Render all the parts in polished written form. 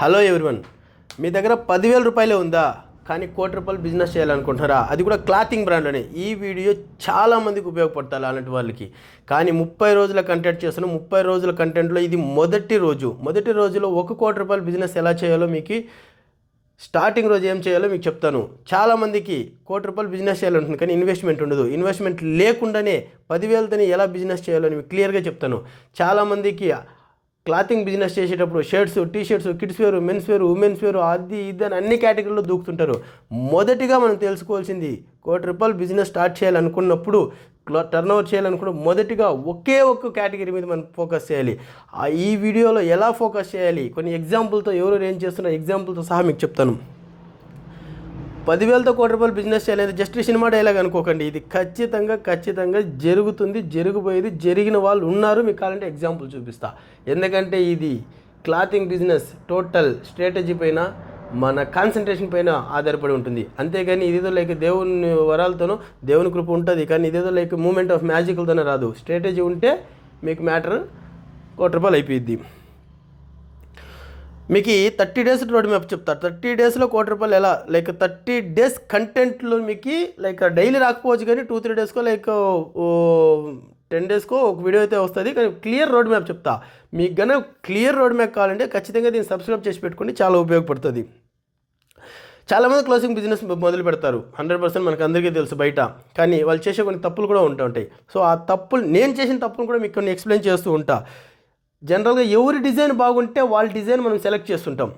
Hello everyone, మీ దగ్గర 10,000 రూపాయలే ఉందా కానీ ₹1,00,00,000 బిజినెస్ చేయాలనుకుంటున్నారా? అది కూడా క్లాతింగ్ బ్రాండ్లోనే. ఈ వీడియో చాలామందికి ఉపయోగపడతాయి అలాంటి వాళ్ళకి. కానీ 30 రోజుల కంటెంట్ చేస్తున్నాం. 30 రోజుల కంటెంట్లో ఇది మొదటి రోజులో ₹1,00,00,000 బిజినెస్ ఎలా చేయాలో మీకు స్టార్టింగ్ రోజు ఏం చేయాలో మీకు చెప్తాను. చాలామందికి ₹1,00,00,000 బిజినెస్ చేయాలంటుంది కానీ ఇన్వెస్ట్మెంట్ ఉండదు. ఇన్వెస్ట్మెంట్ లేకుండానే 10,000తోని ఎలా బిజినెస్ చేయాలో మీకు క్లియర్గా చెప్తాను. చాలామందికి క్లాతింగ్ బిజినెస్ చేసేటప్పుడు షర్ట్స్, టీషర్ట్స్, కిడ్స్ వేరు, మెన్స్ వేరు, ఉమెన్స్ వేరు, అది ఇది అని అన్ని కేటగిరీలో దూకుతుంటారు. మొదటిగా మనం తెలుసుకోవాల్సింది ₹1,00,00,000 బిజినెస్ స్టార్ట్ చేయాలనుకున్నప్పుడు, టర్న్ ఓవర్ చేయాలనుకున్న మొదటిగా ఒకే ఒక్క కేటగిరీ మీద మనం ఫోకస్ చేయాలి. ఈ వీడియోలో ఎలా ఫోకస్ చేయాలి కొన్ని ఎగ్జాంపుల్తో, ఎవరు ఏం చేస్తున్న ఎగ్జాంపుల్తో సహా మీకు చెప్తాను. 10,000తో ₹1,00,00,000 బిజినెస్ చేయాలి జస్ట్ సినిమా డైలాగ్ అనుకోకండి. ఇది ఖచ్చితంగా జరుగుతుంది, జరిగిపోయేది, జరిగిన వాళ్ళు ఉన్నారు. మీకు కావాలంటే ఎగ్జాంపుల్ చూపిస్తా. ఎందుకంటే ఇది క్లాతింగ్ బిజినెస్ టోటల్ స్ట్రాటజీ పైన, మన కాన్సన్ట్రేషన్ పైన ఆధారపడి ఉంటుంది. అంతేగాని ఇదేదో లైక్ దేవుని వరాలతోనో, దేవుని కృప ఉంటుంది, కానీ ఇదేదో లైక్ మూమెంట్ ఆఫ్ మ్యాజిక్లతోనే రాదు. స్ట్రాటజీ ఉంటే మీకు మ్యాటర్ ₹1,00,00,000 అయిపోయింది. మీకు 30 డేస్ రోడ్ మ్యాప్ చెప్తారు. 30 డేస్లో ₹1,00,00,000 ఎలా, లైక్ 30 డేస్ కంటెంట్లో మీకు లైక్ డైలీ రాకపోవచ్చు, కానీ 2-3 డేస్కో లైక్ 10 డేస్కో ఒక వీడియో అయితే వస్తుంది. కానీ క్లియర్ రోడ్ మ్యాప్ చెప్తా. మీకు కన్నా క్లియర్ రోడ్ మ్యాప్ కావాలంటే ఖచ్చితంగా దీన్ని సబ్స్క్రైబ్ చేసి పెట్టుకోండి, చాలా ఉపయోగపడుతుంది. చాలామంది క్లోజింగ్ బిజినెస్ మొదలు పెడతారు, 100% మనకు అందరికీ తెలుసు బయట. కానీ వాళ్ళు చేసే కొన్ని తప్పులు కూడా ఉంటాయి. సో ఆ తప్పులు, నేను చేసిన తప్పులు కూడా మీకు కొన్ని ఎక్స్ప్లెయిన్ చేస్తూ ఉంటా. జనరల్గా ఎవరి డిజైన్ బాగుంటే వాళ్ళ డిజైన్ మనం సెలెక్ట్ చేస్తుంటాం.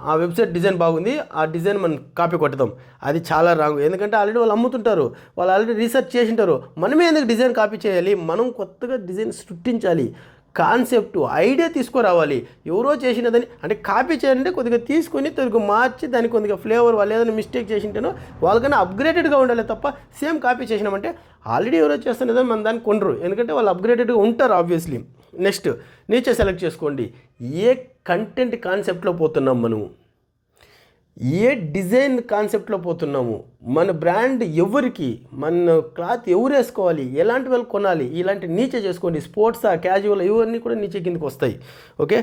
ఆ వెబ్సైట్ డిజైన్ బాగుంది, ఆ డిజైన్ మనం కాపీ కొట్టదాం. అది చాలా రాంగ్. ఎందుకంటే ఆల్రెడీ వాళ్ళు అమ్ముతుంటారు, వాళ్ళు ఆల్రెడీ రీసెర్చ్ చేసింటారు. మనమే ఎందుకు డిజైన్ కాపీ చేయాలి? మనం కొత్తగా డిజైన్ సృష్టించాలి. కాన్సెప్ట్, ఐడియా తీసుకురావాలి. ఎవరో చేసినదని అంటే కాపీ చేయాలంటే కొద్దిగా తీసుకొని కొద్దిగా మార్చి దానికి కొద్దిగా ఫ్లేవర్, వాళ్ళు ఏదైనా మిస్టేక్ చేసింటేనో వాళ్ళకన్నా అప్గ్రేడెడ్గా ఉండాలి తప్ప సేమ్ కాపీ చేసినామంటే ఆల్రెడీ ఎవరో చేస్తున్నదని మనం దాన్ని కొనరు. ఎందుకంటే వాళ్ళు అప్గ్రేడెడ్గా ఉంటారు ఆబ్వియస్లీ. నెక్స్ట్ నీచే సెలెక్ట్ చేసుకోండి. ఏ కంటెంట్ కాన్సెప్ట్లో పోతున్నాం మనము, ఏ డిజైన్ కాన్సెప్ట్లో పోతున్నాము, మన బ్రాండ్ ఎవరికి, మన క్లాత్ ఎవరు వేసుకోవాలి, ఎలాంటి వాళ్ళు కొనాలి, ఇలాంటి నీచే చేసుకోండి. స్పోర్ట్సా, క్యాజువల్, ఇవన్నీ కూడా నీచే కిందకి వస్తాయి. ఓకే.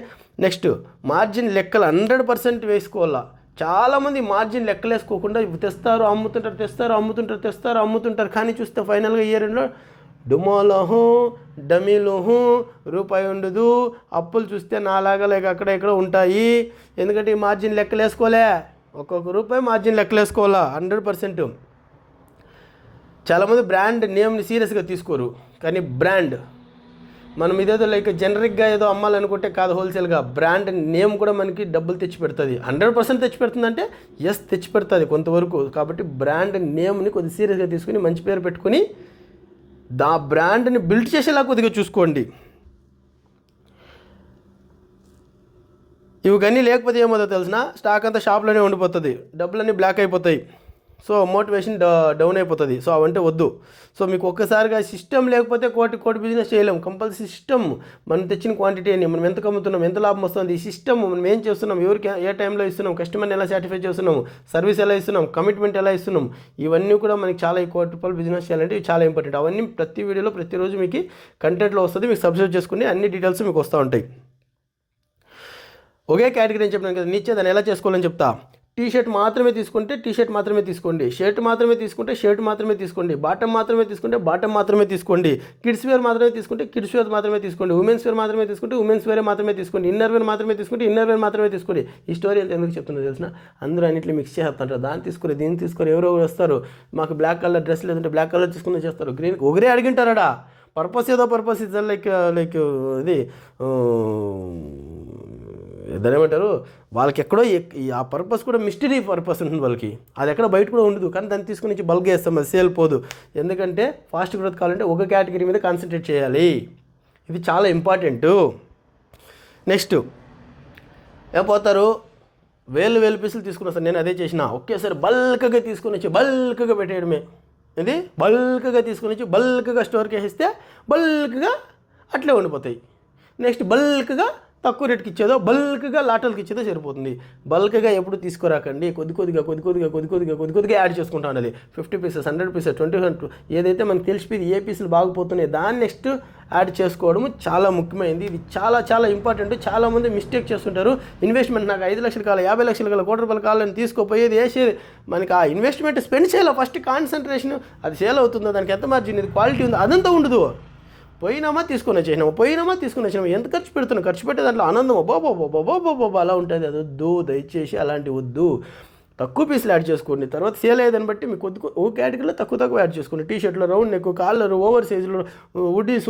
నెక్స్ట్ మార్జిన్ లెక్కలు 100% వేసుకోవాలా. చాలామంది మార్జిన్ లెక్కలు వేసుకోకుండా తెస్తారు, అమ్ముతుంటారు. కానీ చూస్తే ఫైనల్గా ఇయర్ ఎండ్లో డుమోలోహు డమీలోహు రూపాయి ఉండదు. అప్పులు చూస్తే నాలాగా లేక అక్కడ ఇక్కడ ఉంటాయి. ఎందుకంటే ఈ మార్జిన్ లెక్కలు వేసుకోలే. ఒక్కొక్క రూపాయి మార్జిన్ లెక్కలు వేసుకోవాలా 100%. చాలామంది బ్రాండ్ నేమ్ని సీరియస్గా తీసుకోరు. కానీ బ్రాండ్ మనం ఇదేదో లైక్ జనరిక్గా ఏదో అమ్మాలనుకుంటే కాదు, హోల్సేల్గా బ్రాండ్ నేమ్ కూడా మనకి డబ్బులు తెచ్చి పెడుతుంది. 100% తెచ్చి పెడుతుందంటే ఎస్, తెచ్చి పెడుతుంది కొంతవరకు. కాబట్టి బ్రాండ్ నేమ్ని కొద్దిగా సీరియస్గా తీసుకుని మంచి పేరు పెట్టుకుని దా బ్రాండ్ని బిల్డ్ చేసేలా కొద్దిగా చూసుకోండి. ఇవి కానీ లేకపోతే ఏమవుతుందో తెలిసిన, స్టాక్ అంతా షాప్లోనే ఉండిపోతుంది, డబ్బులన్నీ బ్లాక్ అయిపోతాయి. సో మోటివేషన్ డౌన్ అయిపోతుంది. సో అవంటే వద్దు. సో మీకు ఒక్కసారిగా సిస్టమ్ లేకపోతే కోటి బిజినెస్ చేయలేము. కంపల్సరీ సిస్టమ్, మనం తెచ్చిన క్వాంటిటీ అని, మనం ఎంత కమ్ముతున్నాం, ఎంత లాభం వస్తుంది, ఈ సిస్టమ్ మనం ఏం చేస్తున్నాం, ఎవరికి ఏ టైంలో ఇస్తున్నాం, కస్టమర్ని ఎలా సాటిస్ఫై చేస్తున్నాము, సర్వీస్ ఎలా ఇస్తున్నాం, కమిట్మెంట్ ఎలా ఇస్తున్నాం, ఇవన్నీ కూడా మనకి చాలా ₹1,00,00,000 బిజినెస్ చేయాలంటే ఇవి చాలా ఇంపార్టెంట్. అవన్నీ ప్రతి వీడియోలో ప్రతిరోజు మీకు కంటెంట్లో వస్తుంది. మీకు సబ్స్క్రైబ్ చేసుకుని అన్ని డీటెయిల్స్ మీకు వస్తూ ఉంటాయి. ఒకే కేటగిరీ అని చెప్పినాను కదా, నీచే దాన్ని ఎలా చేసుకోవాలని చెప్తా. టీషర్ట్ మాత్రమే తీసుకుంటే టీషర్ట్ మాత్రమే తీసుకోండి, షర్ట్ మాత్రమే తీసుకుంటే షర్ట్ మాత్రమే తీసుకోండి, బాటమ్ మాత్రమే తీసుకుంటే బాటమ్ మాత్రమే తీసుకోండి, కిడ్స్ వేర్ మాత్రమే తీసుకుంటే కిడ్స్ వేర్ మాత్రమే తీసుకోండి, ఉమెన్స్ వేర్ మాత్రమే తీసుకుంటే ఉమెన్స్ వేరే మాత్రమే తీసుకోండి, ఇన్నర్ వేర్ మాత్రమే తీసుకుంటే ఇన్నర్ వేర్ మాత్రమే తీసుకోండి. ఈ స్టోరీ ఎంత ఎందుకు చెప్తున్నా తెలిసిన, అందరూ అన్నింటిలో మిక్స్ చేస్తుంటారు. దాన్ని తీసుకుని దీన్ని తీసుకొని ఎవరో వస్తారు, మాకు బ్లాక్ కలర్ డ్రెస్ లేదంటే బ్లాక్ కలర్ తీసుకుని చేస్తారు, గ్రీన్ ఒకరే అడిగింటారా. పర్పస్ ఇది లైక్ ఇది దాని ఏమంటారు, వాళ్ళకి ఎక్కడో ఆ పర్పస్ కూడా మిస్టరీ పర్పస్ ఉంటుంది వాళ్ళకి. అది ఎక్కడ బయట కూడా ఉండదు. కానీ దాన్ని తీసుకుని బల్క్ వేస్తాం, అది సేల్ పోదు. ఎందుకంటే ఫాస్ట్ గ్రోత్ కావాలంటే ఒక కేటగిరీ మీద కాన్సన్ట్రేట్ చేయాలి. ఇది చాలా ఇంపార్టెంట్. నెక్స్ట్ ఏం పోతారు, వేలు పీసులు తీసుకుని వస్తారు. నేను అదే చేసిన, ఒకేసారి బల్క్గా తీసుకుని వచ్చి బల్క్గా పెట్టేయడమే. ఇది బల్క్గా తీసుకుని వచ్చి బల్క్గా స్టోర్కి వేసిస్తే బల్క్గా అట్లే ఉండిపోతాయి. నెక్స్ట్ బల్క్గా తక్కువ రేట్కి ఇచ్చేదో బల్క్గా లాటల్కి ఇచ్చేదో సరిపోతుంది. బల్క్గా ఎప్పుడు తీసుకురాకండి, కొద్దిగా యాడ్ చేసుకుంటా ఉన్నది. 50 పీసెస్, 100 పీసెస్, 20 ఏదైతే మనకు తెలిసిపోయింది ఏ పీసులు బాగుపోతున్నాయి దాన్ని నెక్స్ట్ యాడ్ చేసుకోవడం చాలా ముఖ్యమైనది. ఇది చాలా చాలా ఇంపార్టెంట్. చాలామంది మిస్టేక్ చేస్తుంటారు. ఇన్వెస్ట్మెంట్ నాకు 5 లక్షలు కావాలి, 50 లక్షలు కావాలి, ₹1,00,00,000 కావాలని తీసుకోపోయేది వేసేది. మనకి ఆ ఇన్వెస్ట్మెంట్ స్పెండ్ చేయాలి. ఫస్ట్ కాన్సన్ట్రేషన్, అది సేల్ అవుతుందో, దానికి ఎంత మార్జిన్, ఇది క్వాలిటీ ఉందో, అదంతా ఉండదు. పోయినామా తీసుకొని వచ్చేసినామా ఎంత ఖర్చు పెడుతున్నాం, ఖర్చు పెట్టే దాంట్లో ఆనందం బాబా అలా ఉంటుంది. అది వద్దు, దయచేసి అలాంటివి వద్దు. తక్కువ పీసులు యాడ్ చేసుకోండి. తర్వాత సేల్ అయ్యేదాన్ని బట్టి మీకు ఓ కేటగిరీలో తక్కువ యాడ్ చేసుకోండి. టీ షర్ట్లు, రౌండ్ నెక్, కాలర్, ఓవర్ సైజులు, హుడీస్,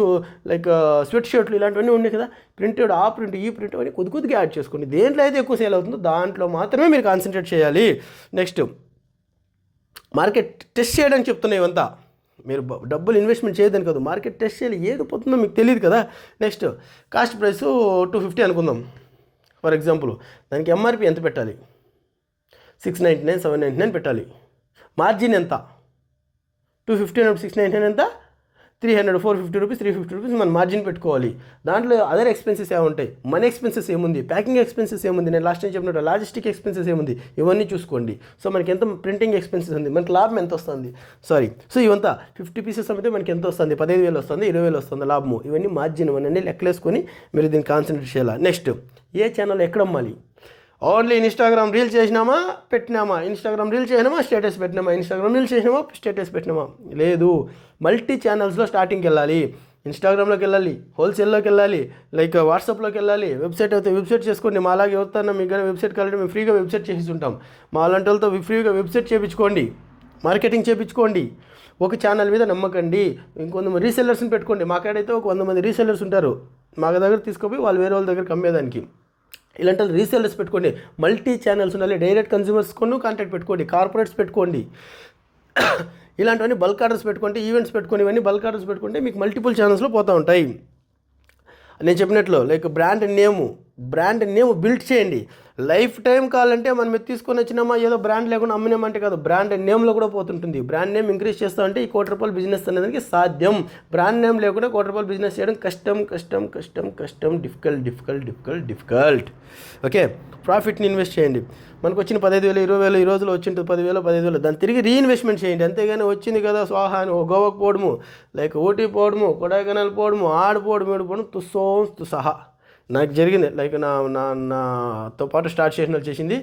లైక్ స్వెట్ షర్ట్లు ఇలాంటివన్నీ ఉన్నాయి కదా, ప్రింటెడ్, ఆ ప్రింట్, ఈ ప్రింట్ అని కొద్దిగా యాడ్ చేసుకోండి. దేంట్లో అయితే ఎక్కువ సేల్ అవుతుందో దాంట్లో మాత్రమే మీరు కాన్సన్ట్రేట్ చేయాలి. నెక్స్ట్ మార్కెట్ టెస్ట్ చేయడానికి చెప్తున్నాయి ఇవంతా. మీరు డబ్బులు ఇన్వెస్ట్మెంట్ చేయదని కాదు, మార్కెట్ టెస్ట్ చేయాలి. ఏది పోతుందో మీకు తెలియదు కదా. నెక్స్ట్ కాస్ట్ ప్రైస్ 250 అనుకుందాం ఫర్ ఎగ్జాంపుల్. దానికి ఎంఆర్పి ఎంత పెట్టాలి? 699, 799 పెట్టాలి. మార్జిన్ ఎంత? 250 699 ఎంత? 300, 450 రూపీస్, 350 రూపీస్ మన మార్జిన్ పెట్టుకోవాలి. దాంట్లో అదర్ ఎక్స్పెన్సెస్ ఏముంటాయి, మనీ ఎక్స్పెన్సెస్ ఏముంది, ప్యాకింగ్ ఎక్స్పెన్సెస్ ఏముంది, నేను లాస్ట్ టైం చెప్పినట్టు లాజిస్టిక్ ఎక్స్పెన్సెస్ ఏముంది, ఇవన్నీ చూసుకోండి. సో మనకి ఎంత ప్రింటింగ్ ఎక్స్పెన్సెస్ ఉంది, మనకి లాభం ఎంత వస్తుంది, సో ఇవంతా 50 పీసెస్ అమ్మితే మనకి ఎంత వస్తుంది, 15,000 వస్తుంది, 20,000 వస్తుంది లాభము. ఇవన్నీ మార్జిన్ ఇవన్నీ లెక్కలేసుకొని మీరు దీన్ని కాన్సన్ట్రేట్ చేయాలి. నెక్స్ట్ ఏ ఛానల్ ఎక్కడ అమ్మాలి? ఓన్లీ ఇన్స్టాగ్రామ్ రీల్ చేసినామా పెట్టినామా, ఇన్స్టాగ్రామ్ రీల్ చేసినామా స్టేటస్ పెట్టినామా, ఇన్స్టాగ్రామ్ రీల్ చేసినామా స్టేటస్ పెట్టినామా, లేదు. మల్టీ ఛానల్స్లో స్టార్టింగ్కి వెళ్ళాలి. ఇన్స్టాగ్రామ్లోకి వెళ్ళాలి, హోల్సేల్లోకి వెళ్ళాలి, లైక్ వాట్సాప్లోకి వెళ్ళాలి. వెబ్సైట్ అయితే వెబ్సైట్ చేసుకోండి. మా అలాగే ఎవరితో మీకు కానీ వెబ్సైట్ కావాలంటే మేము ఫ్రీగా వెబ్సైట్ చేసి ఉంటాం. మా అలాంటి వాళ్ళతో ఫ్రీగా వెబ్సైట్ చేయించుకోండి, మార్కెటింగ్ చేయించుకోండి. ఒక ఛానల్ మీద నమ్మకండి. ఇంకొంతమంది రీసెల్లర్స్ని పెట్టుకోండి. మాకాడైతే ఒక 100 మంది రీసెల్లర్స్ ఉంటారు. మా దగ్గర తీసుకుపోయి వాళ్ళు వేరే వాళ్ళ దగ్గర అమ్మేదానికి. ఇలాంటి రీసెల్లర్స్ పెట్టుకోండి. మల్టీ ఛానల్స్ ఉండాలి. డైరెక్ట్ కన్స్యూమర్స్ కొను కాంటాక్ట్ పెట్టుకోండి, కార్పొరేట్స్ పెట్టుకోండి. ఇలాంటివన్నీ బల్క్ ఆర్డర్స్ పెట్టుకోండి, ఈవెంట్స్ పెట్టుకోండి. ఇవన్నీ బల్క్ ఆర్డర్స్ పెట్టుకుంటే మీకు మల్టిపుల్ ఛానల్స్లో పోతూ ఉంటాయి. నేను చెప్పినట్లు లైక్ బ్రాండ్ నేమ్ బిల్డ్ చేయండి. లైఫ్ టైం కావాలంటే మనం తీసుకొని వచ్చినామా ఏదో బ్రాండ్ లేకుండా అమ్మినామంటే కాదు, బ్రాండ్ నేమ్లో కూడా పోతుంటుంది. బ్రాండ్ నేమ్ ఇంక్రీజ్ చేస్తామంటే ఈ ₹1,00,00,000 బిజినెస్ అనేదానికి సాధ్యం. బ్రాండ్ నేమ్ లేకుండా ₹1,00,00,000 బిజినెస్ చేయడం కష్టం, డిఫికల్ట్. ఓకే, ప్రాఫిట్ని ఇన్వెస్ట్ చేయండి. మనకు వచ్చిన 15,000, 20,000 ఈ రోజులో వచ్చింటుంది 10,000, 15,000 దాన్ని తిరిగి రీఇన్వెస్ట్మెంట్ చేయండి. అంతేగాని వచ్చింది కదా స్వాహా అని గోవాకు పోవడము, లైక్ ఊటీ పోవడము, కొడైకెనాల్ పోవడము, ఆడిపోవడం, ఏడిపోవడం సహా నాకు జరిగింది. లైక్ నాతో పాటు స్టార్ట్ చేసిన వాళ్ళు చేసింది.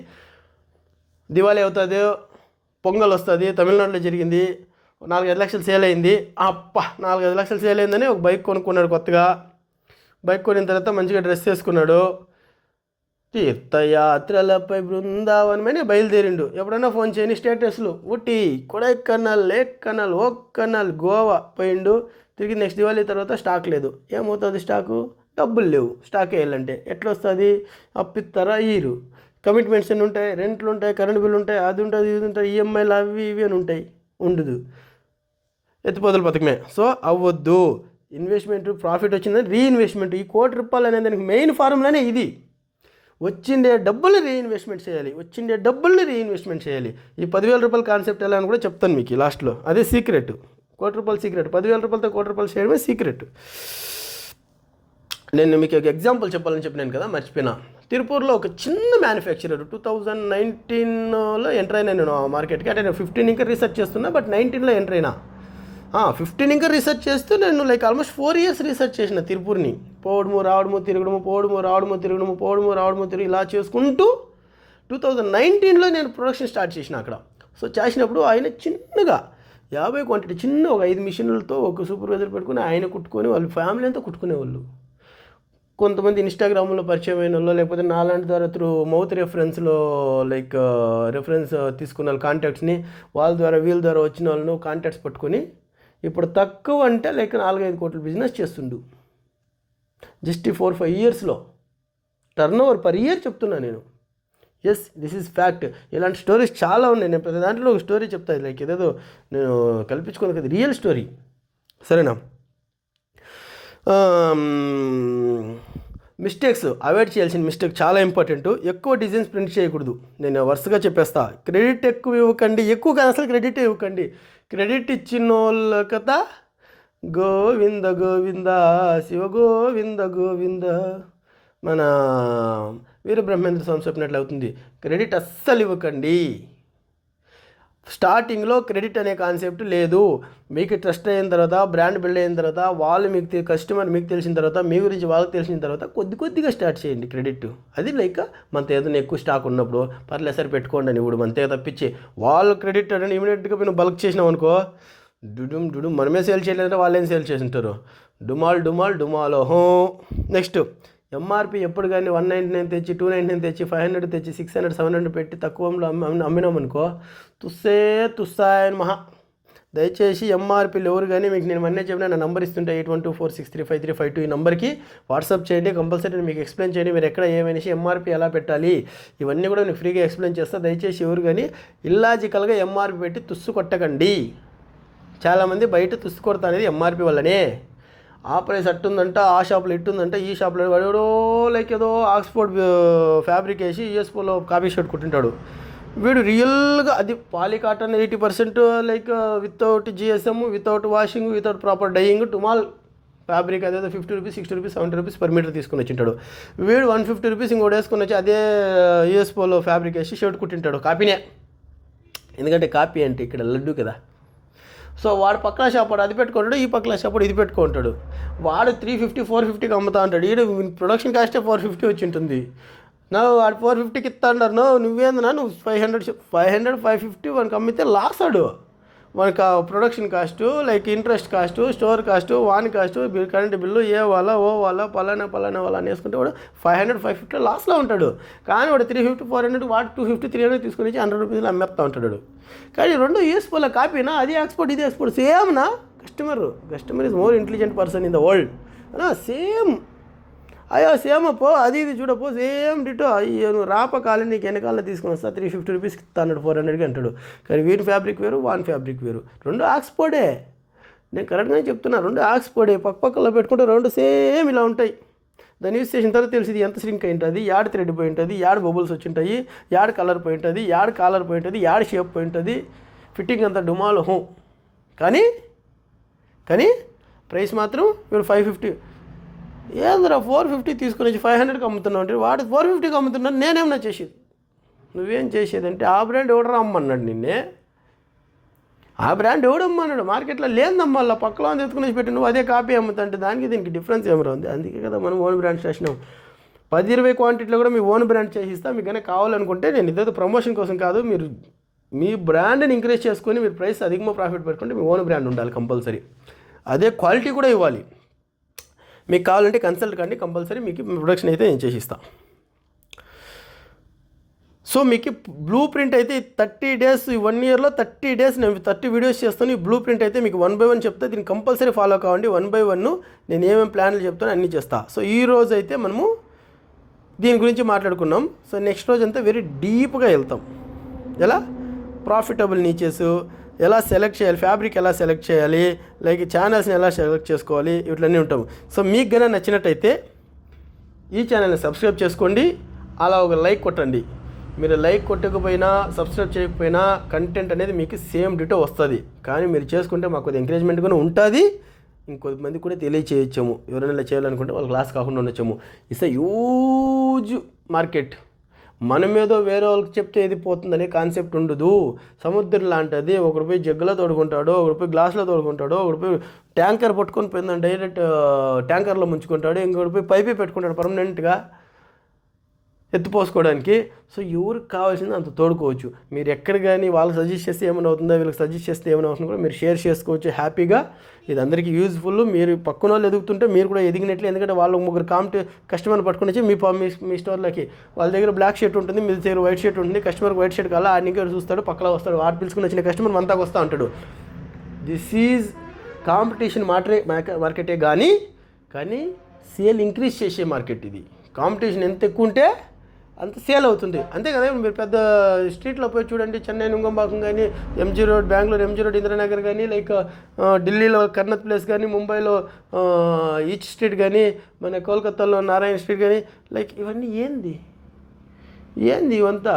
దివాళీ అవుతుంది, పొంగల్ వస్తుంది, తమిళనాడులో జరిగింది. 4-5 లక్షలు సేల్ అయింది. 4-5 లక్షలు సేల్ అయిందని ఒక బైక్ కొనుక్కున్నాడు. కొత్తగా బైక్ కొనిన తర్వాత మంచిగా డ్రెస్ వేసుకున్నాడు. తీర్థయాత్రలపై బృందావనమని బయలుదేరిండు. ఎప్పుడైనా ఫోన్ చేయని స్టేటస్లు ఊటీ, కొడైకెనాల్, లేక్కనాల్, ఓక్కనాల్, గోవా పోయిండు. తిరిగి నెక్స్ట్ దివాళీ తర్వాత స్టాక్ లేదు. ఏమవుతుంది? స్టాకు డబ్బులు లేవు. స్టాక్ వేయాలంటే ఎట్లా వస్తుంది? అప్పిస్తారా? ఈరు కమిట్మెంట్స్ ఎన్ని ఉంటాయి, రెంట్లు ఉంటాయి, కరెంట్ బిల్లు ఉంటాయి, అది ఉంటుంది, ఇది ఉంటుంది, ఈఎంఐలు అవి ఇవి అని ఉంటాయి. ఉండదు, ఎత్తిపోతల పథకమే. సో అవ్వద్దు. ఇన్వెస్ట్మెంట్ ప్రాఫిట్ వచ్చిందని రీఇన్వెస్ట్మెంట్. ఈ ₹1,00,00,000 అనే దానికి మెయిన్ ఫార్ములానే ఇది. వచ్చిండే డబ్బుల్ని రీఇన్వెస్ట్మెంట్ చేయాలి. ఈ ₹10,000 కాన్సెప్ట్ ఎలా అని కూడా చెప్తాను మీకు లాస్ట్లో. అదే సీక్రెట్. ₹1,00,00,000 సీక్రెట్. 10,000 రూపాయలతో ₹1,00,00,000 చేయడమే సీక్రెట్. నేను మీకు ఒక ఎగ్జాంపుల్ చెప్పాలని చెప్పినాను కదా, మర్చిపోయినా. తిరుపూర్లో ఒక చిన్న మ్యానుఫ్యాక్చరర్ 2019లో ఎంటర్ అయినా నేను ఆ మార్కెట్కి. అంటే నేను 15 ఇంకా రీసెర్చ్ చేస్తున్నా, బట్ 19లో ఎంటర్ అయినా. 15 ఇంకా రీసెర్చ్ చేస్తూ నేను లైక్ ఆల్మోస్ట్ 4 ఇయర్స్ రీసెర్చ్ చేసిన తిరుపూర్ని. పోవడము రావడము తిరగడము ఇలా చేసుకుంటూ 2019లో నేను ప్రొడక్షన్ స్టార్ట్ చేసిన అక్కడ. సో చేసినప్పుడు ఆయన చిన్నగా 50 క్వాంటిటీ చిన్న ఒక 5 మిషన్లతో ఒక సూపర్వైజర్ పెట్టుకుని ఆయన కుట్టుకొని వాళ్ళు ఫ్యామిలీ అంతా కుట్టుకునేవాళ్ళు. కొంతమంది ఇన్స్టాగ్రామ్లో పరిచయం అయిన వాళ్ళు, లేకపోతే నాలాంటి ద్వారా త్రూ మౌత్ రెఫరెన్స్లో లైక్ రెఫరెన్స్ తీసుకున్న వాళ్ళు కాంటాక్ట్స్ని, వాళ్ళ ద్వారా వీళ్ళ ద్వారా వచ్చిన వాళ్ళను కాంటాక్ట్స్ పట్టుకొని ఇప్పుడు తక్కువ అంటే లైక్ 4-5 కోట్ల బిజినెస్ చేస్తుండు. జస్ట్ 4-5 ఇయర్స్లో టర్నోవర్ పర్ ఇయర్ చెప్తున్నా నేను. Yes, this is fact. ఇలాంటి స్టోరీస్ చాలా ఉన్నాయి. నేను ప్రతి దాంట్లో ఒక స్టోరీ చెప్తాను. లైక్ ఏదేదో నేను కల్పించుకోను కదా, రియల్ స్టోరీ. సరేనా? మిస్టేక్స్ అవాయిడ్ చేయాల్సిన మిస్టేక్ చాలా ఇంపార్టెంట్. ఎక్కువ డిజైన్స్ ప్రింట్ చేయకూడదు. నేను వరుసగా చెప్పేస్తా. క్రెడిట్ ఎక్కువ ఇవ్వకండి, ఎక్కువ కాదు అసలు క్రెడిట్ ఇవ్వకండి. క్రెడిట్ ఇచ్చిన వాళ్ళ కథ గోవింద గోవింద శివ గోవింద గోవింద మన వీరబ్రహ్మేంద్ర స్వామి చెప్పినట్లు అవుతుంది. క్రెడిట్ అస్సలు ఇవ్వకండి. స్టార్టింగ్లో క్రెడిట్ అనే కాన్సెప్ట్ లేదు. మీకు ట్రస్ట్ అయిన తర్వాత, బ్రాండ్ బిల్డ్ అయిన తర్వాత, వాళ్ళు మీకు కస్టమర్ మీకు తెలిసిన తర్వాత, మీ గురించి వాళ్ళకి తెలిసిన తర్వాత కొద్దిగా స్టార్ట్ చేయండి క్రెడిట్. అది లైక్ మనతో ఏదైనా ఎక్కువ స్టాక్ ఉన్నప్పుడు పర్లేదు సరే పెట్టుకోండి అని ఇప్పుడు మనతే తప్పించి వాళ్ళు క్రెడిట్ అని ఇమీడియట్గా మేము బల్క్ చేసినాం అనుకో, డుడుమ్ మనమే సేల్ చేయలేదంటే వాళ్ళేం సేల్ చేసి ఉంటారు. డుమాల్ హో. నెక్స్ట్ ఎంఆర్పి ఎప్పుడు కానీ 199 తెచ్చి 299 తెచ్చి 500 తెచ్చి 600 700 పెట్టి తక్కువలో అమ్మినామనుకో తుస్సాయని మహా. దయచేసి ఎంఆర్పీలు ఎవరు కానీ మీకు నేను మొన్నే చెప్పిన నా నెంబర్ ఇస్తుంటే 8124635352 ఈ నెంబర్కి వాట్సాప్ చేయండి. కంపల్సరీ మీకు ఎక్స్ప్లెయిన్ చేయండి మీరు ఎక్కడ ఏమనేసి ఎంఆర్పీ ఎలా పెట్టాలి ఇవన్నీ కూడా మీకు ఫ్రీగా ఎక్స్ప్లెయిన్ చేస్తా. దయచేసి ఎవరు కానీ ఇల్లాజికల్గా ఎంఆర్పీ పెట్టి తుస్సు కొట్టకండి. చాలామంది బయట తుస్సు కొడతా అనేది ఎంఆర్పీ వల్లనే. ఆ ప్రైస్ అట్టుందంట, ఆ షాప్లో ఇట్టుందంట, ఈ షాప్లో వాడేవాడో లైక్ ఏదో ఆక్స్ఫోర్డ్ ఫ్యాబ్రిక్ వేసి యూఎస్పోలో కాపీ షర్ట్ కుట్టింటాడు. వీడు రియల్గా అది polycotton 80% like without GSM, without washing, without proper dyeing టుమాల్ ఫ్యాబ్రిక్ అదేదో 50 rupees 60 rupees 70 rupees per metre తీసుకుని వచ్చింటాడు. వీడు 150 రూపీస్ ఇంకోటి వేసుకొని వచ్చి అదే యూఎస్పోలో ఫ్యాబ్రిక్ వేసి షర్ట్ కుట్టింటాడు. కాపీనే, ఎందుకంటే కాపీ అంటే ఇక్కడ లడ్డు కదా. సో వాడు పక్కన షాప్ వాడు అది పెట్టుకుంటాడు, ఈ పక్కన షాప్ వాడు ఇది పెట్టుకుంటాడు. వాడు 350 450కి అమ్ముతా ఉంటాడు. ఈడు ప్రొడక్షన్ కాస్టే 450 వచ్చి ఉంటుంది. వాడు 450కి ఇస్తా అన్నారు. నువ్వేందన్నా నువ్వు 500 550 వానికి అమ్మితే లాస్ ఆడు. మనకు production cost like interest cost store cost వాని కాస్టు కరెంట్ బిల్లు ఏ వాళ్ళ ఓ వాళ్ళ పలానా వాళ్ళ అని వేసుకుంటే వాడు 500 550 లాస్లో ఉంటాడు. కానీ వాడు 350 400 వాడు 250 300 తీసుకుని వచ్చి 100 రూపీస్లో అమ్మేస్తూ ఉంటాడు. కానీ రెండు యూస్ఫుల్ కాపీనా, అది ఎక్స్పోర్ట్ ఇది ఎక్స్పోర్ట్ సేమ్నా. Customer is more intelligent person in the world. Same అయ్యో సేమ్ అప్పో అది ఇది చూడపో సేమ్ డిటో. అయ్యో నువ్వు రాపకాలని నీకు వెనకాల తీసుకుని వస్తా 350 రూపీస్కి ఇస్తా అన్నాడు 400కి అంటాడు. కానీ వీని ఫ్యాబ్రిక్ వేరు వాన్ ఫ్యాబ్రిక్ వేరు, రెండు ఆక్స్పోర్డే. నేను కరెక్ట్గానే చెప్తున్నా, రెండు ఆక్స్పోర్డే. పక్కలో పెట్టుకుంటే రెండు సేమ్ ఇలా ఉంటాయి. దాన్ని యూస్ చేసిన తర్వాత తెలిసింది ఎంత శ్రింక్ అయి ఉంటుంది, యాడ్ థ్రెడ్ పోయి ఉంటుంది, యాడ్ బబుల్స్ వచ్చి ఉంటాయి, యాడ్ కలర్ పోయి ఉంటుంది, యాడ్ కాలర్ పోయి ఉంటుంది, యాడ్ షేప్ పోయి ఉంటుంది, ఫిట్టింగ్ అంతా డుమాల్ హో. కానీ ప్రైస్ మాత్రం వీడు 550. ఏందిరా 450 తీసుకుని వచ్చి 500కి అమ్ముతున్నావు అంటే వాడు 450కి అమ్ముతున్నాడు. నేనేమన్నా చేసేది, నువ్వేం చేసేదంటే ఆ బ్రాండ్ ఎవడరా అమ్మన్నాడు నిన్నే. ఆ బ్రాండ్ ఎవడమ్మన్నాడు, మార్కెట్లో లేదమ్మా అలా పక్కలో తెచ్చుకుని పెట్టి నువ్వు అదే కాపీ అమ్ముతుంటే దానికి దీనికి డిఫరెన్స్ ఏమరా ఉంది. అందుకే కదా మనం ఓన్ బ్రాండ్ చేసినాం. 10-20 క్వాంటిటీలో కూడా మీ ఓన్ బ్రాండ్ చేసిస్తా. మీకు కనుక కావాలనుకుంటే నేను ఇదేదో ప్రమోషన్ కోసం కాదు, మీరు మీ బ్రాండ్ని ఇంక్రీజ్ చేసుకొని మీరు ప్రైస్ అధికంగా ప్రాఫిట్ పెట్టుకుంటే మీ ఓన్ బ్రాండ్ ఉండాలి కంపల్సరీ. అదే క్వాలిటీ కూడా ఇవ్వాలి. మీకు కావాలంటే కన్సల్ట్ కండి, కంపల్సరీ మీకు ప్రొడక్షన్ అయితే నేను చేసిస్తాను. సో మీకు బ్లూ ప్రింట్ అయితే 30 డేస్ 1 ఇయర్లో 30 డేస్ నేను 30 వీడియోస్ చేస్తాను. ఈ బ్లూ ప్రింట్ అయితే మీకు 1 by 1 చెప్తే దీన్ని కంపల్సరీ ఫాలో కావండి. 1 by 1 నేను ఏమేమి ప్లాన్లు చెప్తానో అన్నీ చేస్తాను. సో ఈ రోజు అయితే మనము దీని గురించి మాట్లాడుకున్నాం. సో నెక్స్ట్ రోజు అంతా వెరీ డీప్గా వెళ్తాం. ఎలా ప్రాఫిటబుల్ నీచెస్ ఎలా సెలెక్ట్ చేయాలి, ఫ్యాబ్రిక్ ఎలా సెలెక్ట్ చేయాలి, లైక్ ఛానల్స్ని ఎలా సెలెక్ట్ చేసుకోవాలి, ఇట్లన్నీ ఉంటాం. సో మీకు కన్నా నచ్చినట్టయితే ఈ ఛానల్ని సబ్స్క్రైబ్ చేసుకోండి, అలా ఒక లైక్ కొట్టండి. మీరు లైక్ కొట్టకపోయినా సబ్స్క్రైబ్ చేయకపోయినా కంటెంట్ అనేది మీకు సేమ్ డిటో వస్తుంది. కానీ మీరు చేసుకుంటే మాకు కొద్దిగా ఎంకరేజ్మెంట్ కూడా ఉంటుంది. ఇంకొద్దిమంది కూడా తెలియచేయచ్చాము. ఎవరైనా ఇలా చేయాలనుకుంటే వాళ్ళకి లాస్ కాకుండా ఉండొచ్చాము. It's a huge market. మనం ఏదో వేరే వాళ్ళకి చెప్తే ఏది పోతుందనే కాన్సెప్ట్ ఉండదు. సముద్రం లాంటిది. ఒకరు పోయి జగ్గులో తోడుకుంటాడు, ఒకరు పోయి గ్లాసులో తోడుకుంటాడు, ఒకరు పోయి ట్యాంకర్ పట్టుకొని పోయిందని డైరెక్ట్ ట్యాంకర్లో ముంచుకుంటాడు, ఇంకొకటి పోయి పైపే పెట్టుకుంటాడు పర్మనెంట్గా ఎత్తిపోసుకోవడానికి. సో ఎవరికి కావాల్సింది అంత తోడుకోవచ్చు. మీరు ఎక్కడ కానీ వాళ్ళకి సజెస్ట్ చేస్తే ఏమైనా అవుతుందో, వీళ్ళకి సజెస్ట్ చేస్తే ఏమైనా అవుతుందో కూడా మీరు షేర్ చేసుకోవచ్చు హ్యాపీగా. ఇది అందరికీ యూజ్ఫుల్. మీరు పక్కన వాళ్ళు ఎదుగుతుంటే మీరు కూడా ఎదిగినట్లే. ఎందుకంటే వాళ్ళు ముగ్గురు కస్టమర్ని పట్టుకుని వచ్చి మీ స్టోర్లోకి వాళ్ళ దగ్గర బ్లాక్ షర్ట్ ఉంటుంది, మీ దగ్గర వైట్ షర్ట్ ఉంటుంది. కస్టమర్కి వైట్ షర్ట్ కావాలా ఆడికి చూస్తాడు, పక్కన వస్తాడు, వాడు పిలుచుకుని వచ్చిన కస్టమర్ మనతాకు వస్తూ ఉంటాడు. దిస్ ఈజ్ కాంపిటీషన్ మార్కెటే కానీ సేల్ ఇంక్రీజ్ చేసే మార్కెట్ ఇది. కాంపిటీషన్ ఎంత ఎక్కువ ఉంటే అంత సేల్ అవుతుంది, అంతే కదా. మీరు పెద్ద స్ట్రీట్లో పోయి చూడండి, చెన్నై నుంగంబాకం కానీ, MG road, Bengaluru MG road, Indiranagar కానీ, లైక్ ఢిల్లీలో కర్నత్ ప్లేస్ కానీ, ముంబైలో ఈచ్ స్ట్రీట్ కానీ, మన కోల్కతాలో నారాయణ స్ట్రీట్ కానీ, లైక్ ఇవన్నీ ఏంది ఇవంతా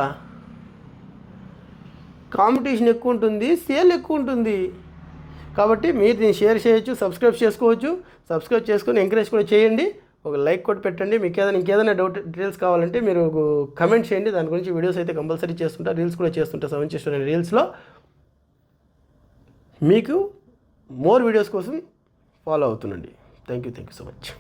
కాంపిటీషన్ ఎక్కువ ఉంటుంది, సేల్ ఎక్కువ ఉంటుంది. కాబట్టి మీరు దీన్ని షేర్ చేయొచ్చు, సబ్స్క్రైబ్ చేసుకోవచ్చు. సబ్స్క్రైబ్ చేసుకొని ఎంకరేజ్ కూడా చేయండి. ఒక లైక్ కొట్టి పెట్టండి. మీకు ఏదైనా ఇంకేదైనా డీటెయిల్స్ కావాలంటే మీరు కమెంట్ చేయండి. దాని గురించి వీడియోస్ అయితే కంపల్సరీ చేస్తుంటా, రీల్స్ కూడా చేస్తుంటా. 7 చేస్తున్న రీల్స్లో మీకు మోర్ వీడియోస్ కోసం ఫాలో అవుతుండండి. Thank you so much.